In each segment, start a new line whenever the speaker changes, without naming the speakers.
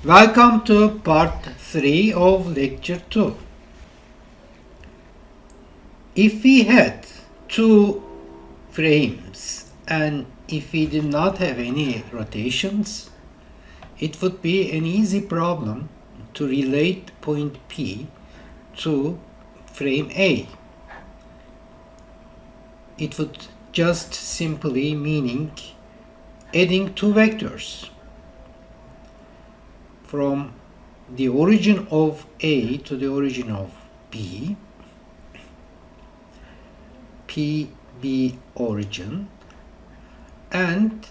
Welcome to part 3 of lecture 2. If we had two frames and if we did not have any rotations, it would be an easy problem to relate point P to frame A. It would just simply meaning adding two vectors from the origin of A to the origin of B, PB origin, and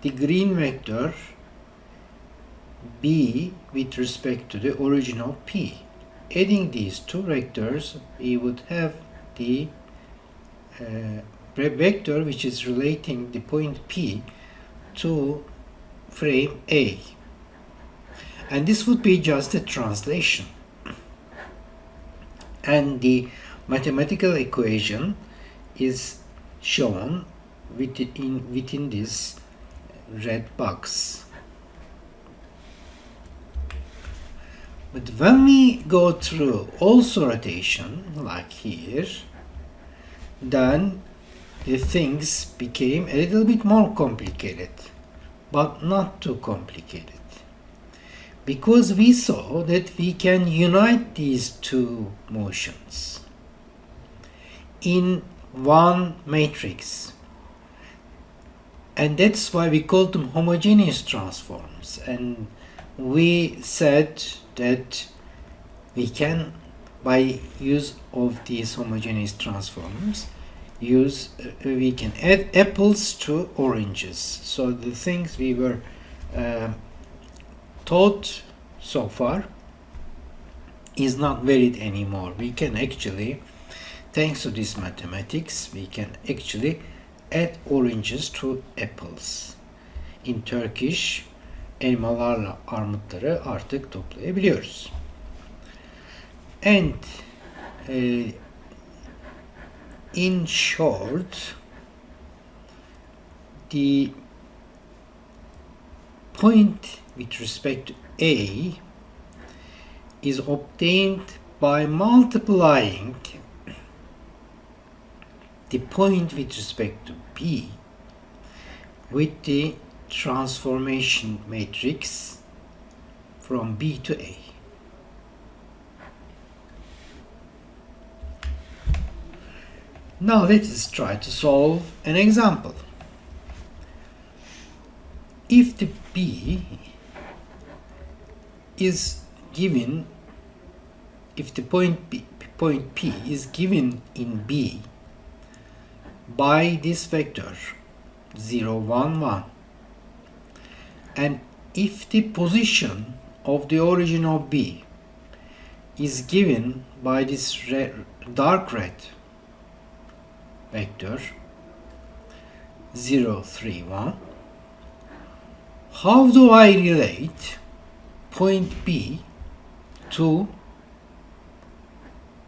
the green vector B with respect to the origin of P. Adding these two vectors, we would have the vector which is relating the point P to frame A. And this would be just a translation. And the mathematical equation is shown within this red box. But when we go through also rotation, like here, then the things became a little bit more complicated, but not too complicated. Because we saw that we can unite these two motions in one matrix, and that's why we call them homogeneous transforms. And we said that we can, by use of these homogeneous transforms, we can add apples to oranges. So the things we were taught so far is not valid anymore. We can actually, thanks to this mathematics, we can actually add oranges to apples. In Turkish, elmalarla armutları artık toplayabiliyoruz. And in short, the point with respect to A is obtained by multiplying the point with respect to B with the transformation matrix from B to A. Now let us try to solve an example. If the B is given, if the point P is given in B by this vector 0, 1, 1, and if the position of the origin of B is given by this dark red vector 0, 3, 1, how do I relate point B to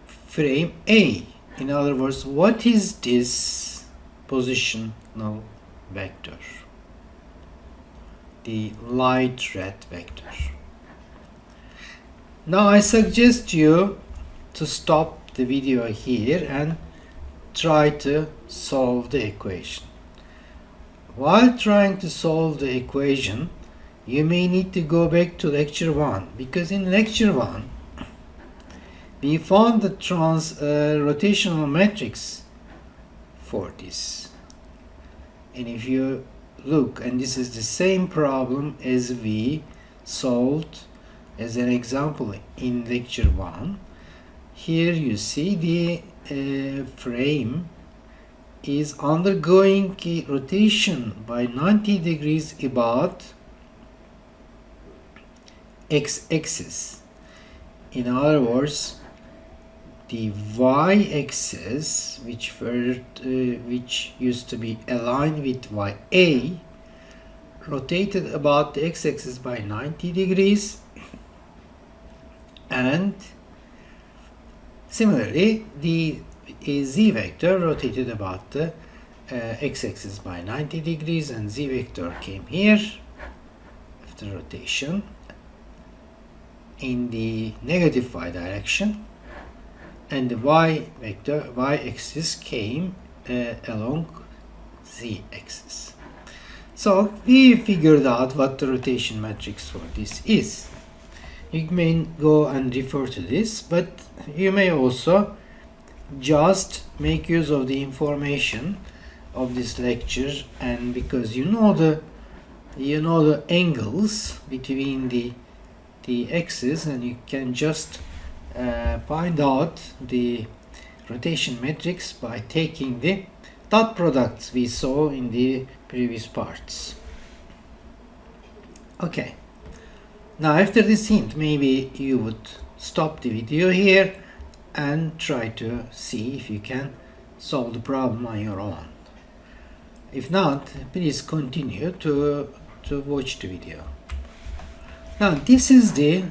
frame A? In other words, what is this positional vector? The light red vector. Now I suggest you to stop the video here and try to solve the equation. While trying to solve the equation, you may need to go back to lecture 1, because in lecture 1 we found the rotational matrix for this. And if you look, and this is the same problem as we solved as an example in lecture 1, here you see the frame is undergoing a rotation by 90 degrees about x-axis. In other words, the y-axis, which used to be aligned with YA, rotated about the x-axis by 90 degrees, and similarly the z vector rotated about the x-axis by 90 degrees, and z vector came here after rotation, in the negative y direction, and the y vector, y-axis came along z-axis. So we figured out what the rotation matrix for this is. You may go and refer to this, but you may also just make use of the information of this lecture, and because you know the angles between the axes, and you can just find out the rotation matrix by taking the dot products we saw in the previous parts. Okay, now after this hint, maybe you would stop the video here and try to see if you can solve the problem on your own. If not, please continue to watch the video. Now this is the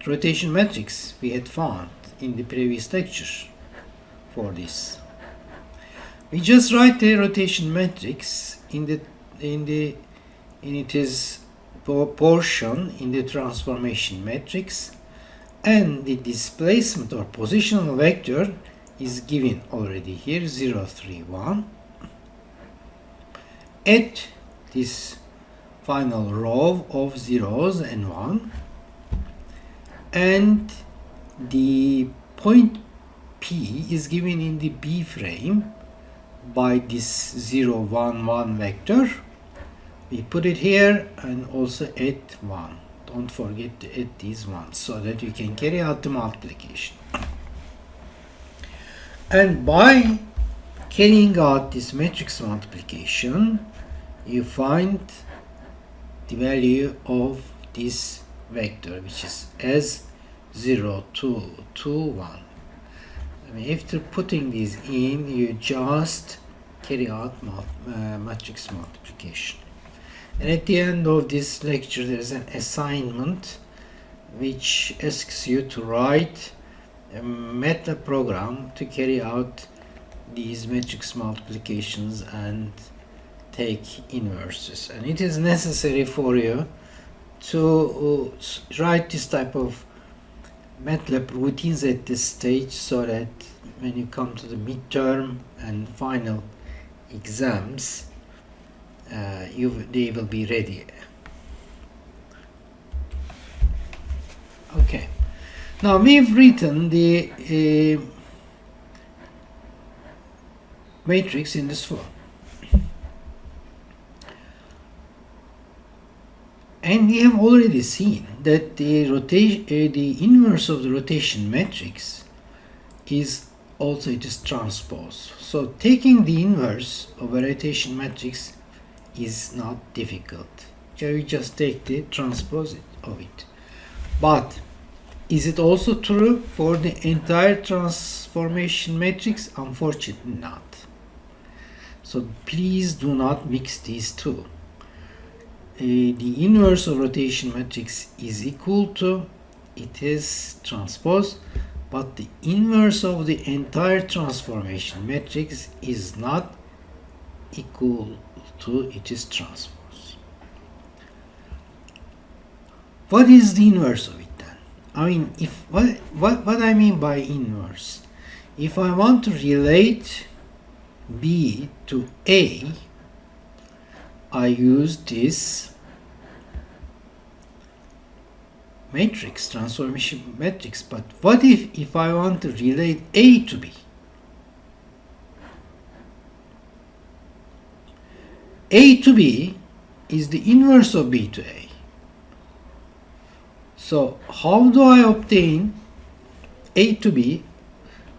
rotation matrix we had found in the previous lecture for this. We just write the rotation matrix in its portion in the transformation matrix, and the displacement or positional vector is given already here, 0, 3, 1, at this final row of zeros and 1, and the point P is given in the B frame by this 0, 1, 1 vector. We put it here and also at 1. Don't forget to add these ones so that you can carry out the multiplication. And by carrying out this matrix multiplication, you find the value of this vector, which is as 0, 2, 2, 1. I mean, after putting these in, you just carry out matrix multiplication. And at the end of this lecture, there is an assignment which asks you to write a MATLAB program to carry out these matrix multiplications and take inverses. And it is necessary for you to write this type of MATLAB routines at this stage, so that when you come to the midterm and final exams, they will be ready. Okay, now we've written the matrix in this form, and we have already seen that the inverse of the rotation matrix is also it is transpose. So taking the inverse of a rotation matrix is not difficult. You just take the transpose of it. But is it also true for the entire transformation matrix? Unfortunately not. So please do not mix these two. The inverse of rotation matrix is equal to, it is transpose, but the inverse of the entire transformation matrix is not equal to, it is transpose. What is the inverse of it then? I mean, if what I mean by inverse, if I want to relate B to A, I use this matrix, transformation matrix. But what if I want to relate A to B? A to B is the inverse of B to A. So how do I obtain A to B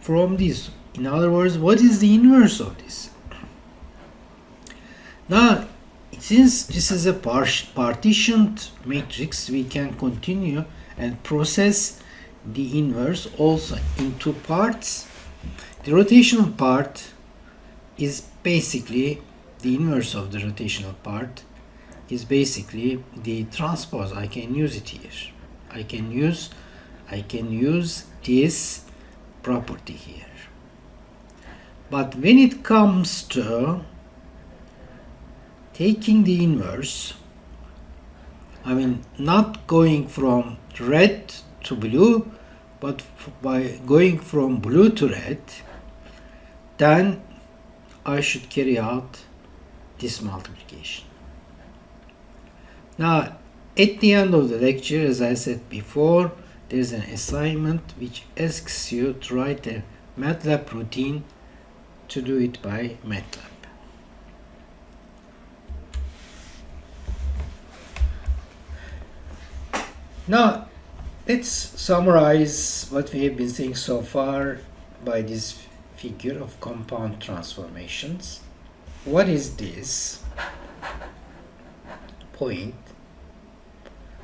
from this? In other words, what is the inverse of this? Now, since this is a partitioned matrix, we can continue and process the inverse also in two parts. The rotational part is basically the inverse of the rotational part is basically the transpose. I can use it here. I can use this property here. But when it comes to taking the inverse, I mean, not going from red to blue, but by going from blue to red, then I should carry out this multiplication. Now, at the end of the lecture, as I said before, there is an assignment which asks you to write a MATLAB routine to do it by MATLAB. Now, let's summarize what we have been saying so far by this figure of compound transformations. What is this point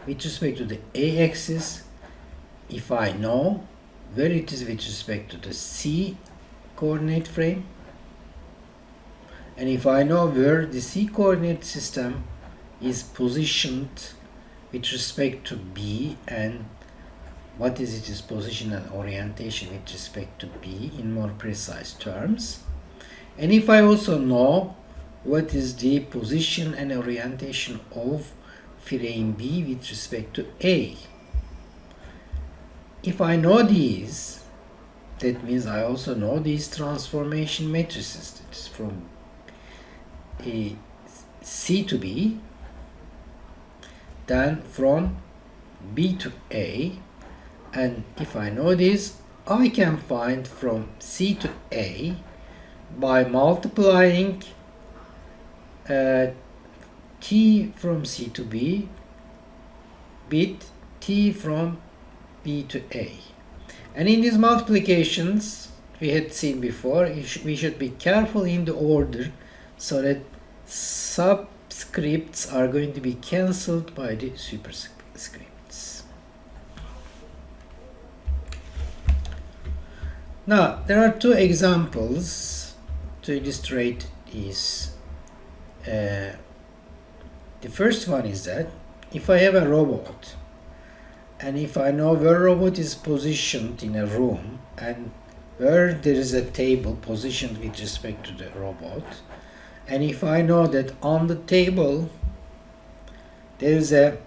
with respect to the a-axis? If I know where it is with respect to the c coordinate frame, and if I know where the c coordinate system is positioned with respect to b, and what is its position and orientation with respect to b in more precise terms, and if I also know what is the position and orientation of frame b with respect to a. If I know these, that means I also know these transformation matrices. That is from a c to b, then from b to a, and if I know this, I can find from c to a by multiplying t from c to b with t from b to a. And in these multiplications we had seen before, we should be careful in the order so that subscripts are going to be cancelled by the superscripts. Now, there are two examples to illustrate this. The first one is that if I have a robot, and if I know where robot is positioned in a room and where there is a table positioned with respect to the robot, and if I know that on the table there is a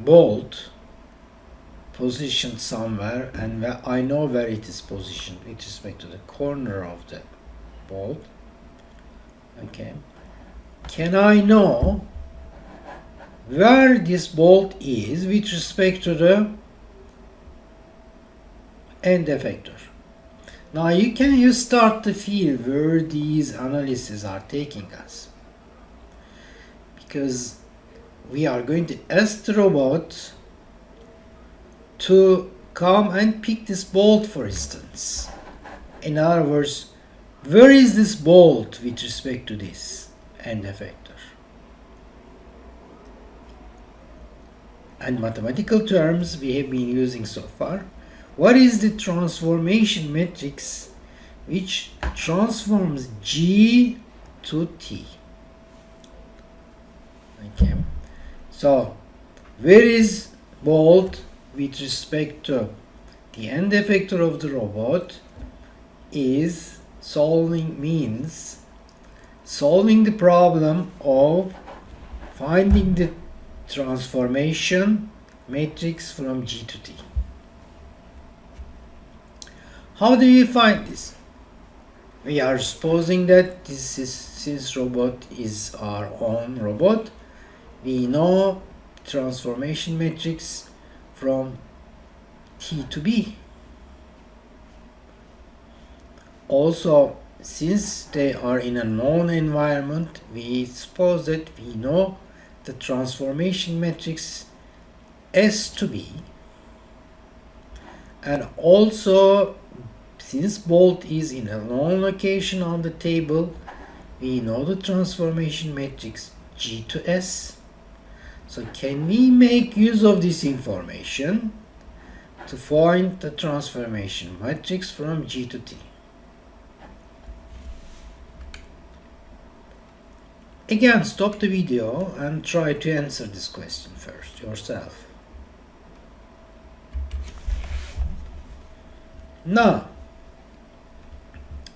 bolt positioned somewhere, and I know where it is positioned with respect to the corner of the bolt, okay, can I know where this bolt is with respect to the end effector? Now you start to feel where these analyses are taking us, because we are going to ask the robot to come and pick this bolt, for instance. In other words, where is this bolt with respect to this end effector? And mathematical terms we have been using so far. What is the transformation matrix which transforms G to T? Okay. So, where is bolt with respect to the end effector of the robot is means solving the problem of finding the transformation matrix from G to T. How do you find this? We are supposing that this is, since robot is our own robot, we know transformation matrix from T to B. Also, since they are in a known environment, we suppose that we know the transformation matrix S to B, and also since bolt is in a known location on the table, we know the transformation matrix G to S. So can we make use of this information to find the transformation matrix from G to T? Again, stop the video and try to answer this question first yourself. Now,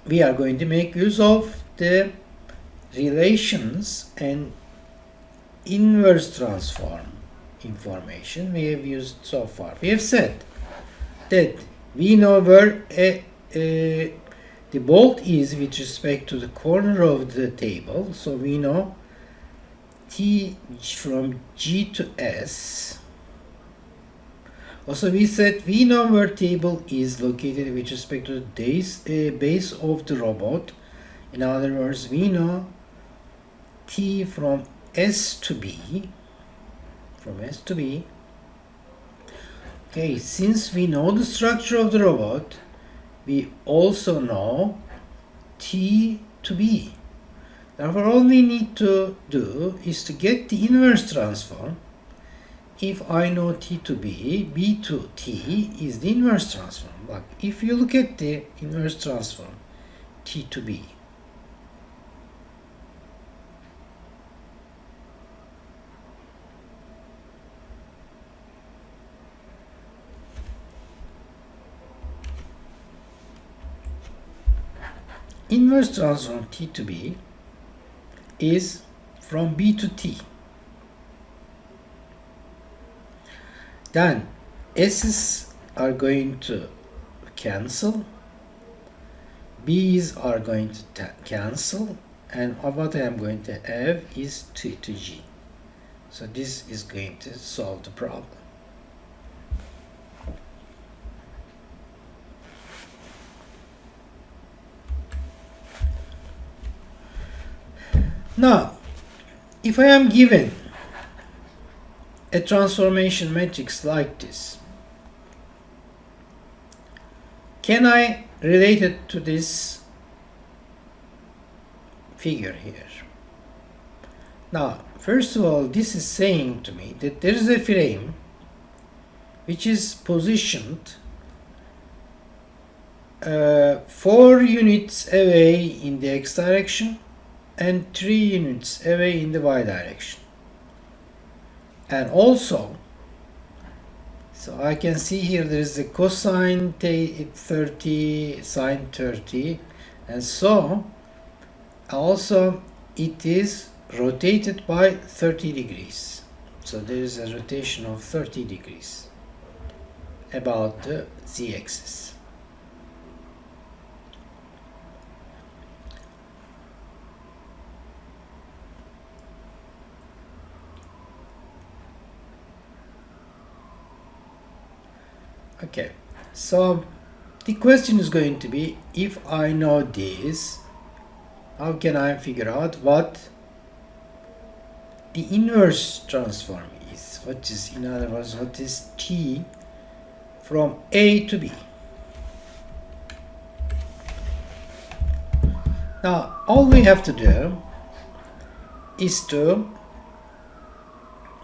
we are going to make use of the relations and inverse transform information we have used so far. We have said that we know where the bolt is with respect to the corner of the table, so we know T from G to S. Also, we said we know where table is located with respect to the base of the robot. In other words, we know T from S to B. From S to B. Okay, since we know the structure of the robot, we also know T to B. Therefore, all we need to do is to get the inverse transform. If I know T to B, B to T is the inverse transform. But if you look at the inverse transform, T to B, inverse transform T to B is from B to T. Then S's are going to cancel, B's are going to cancel, and what I am going to have is T to G. So this is going to solve the problem. Now, if I am given a transformation matrix like this, can I relate it to this figure here? Now, first of all, this is saying to me that there is a frame which is positioned 4 units away in the x direction and 3 units away in the y direction. And also, so I can see here there is a cosine 30, sine 30, and so also it is rotated by 30 degrees. So there is a rotation of 30 degrees about the z-axis. Okay, so the question is going to be, if I know this, how can I figure out what the inverse transform is? What is, in other words, what is T from A to B? Now, all we have to do is to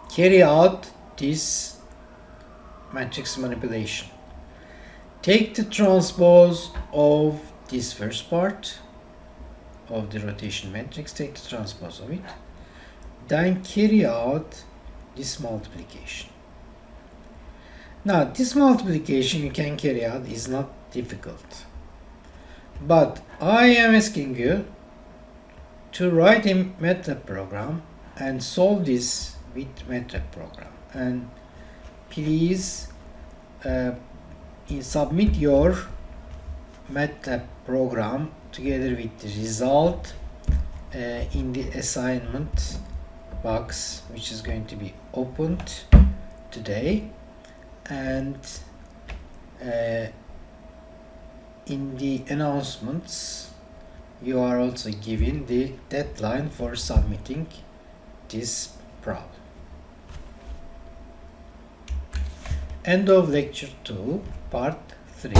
carry out this matrix manipulation. Take the transpose of this first part of the rotation matrix, take the transpose of it, then carry out this multiplication. Now, this multiplication you can carry out is not difficult, but I am asking you to write a MATLAB program and solve this with MATLAB program. And please submit your MATLAB program together with the result in the assignment box, which is going to be opened today, and in the announcements you are also given the deadline for submitting this problem. End of lecture 2, part 3.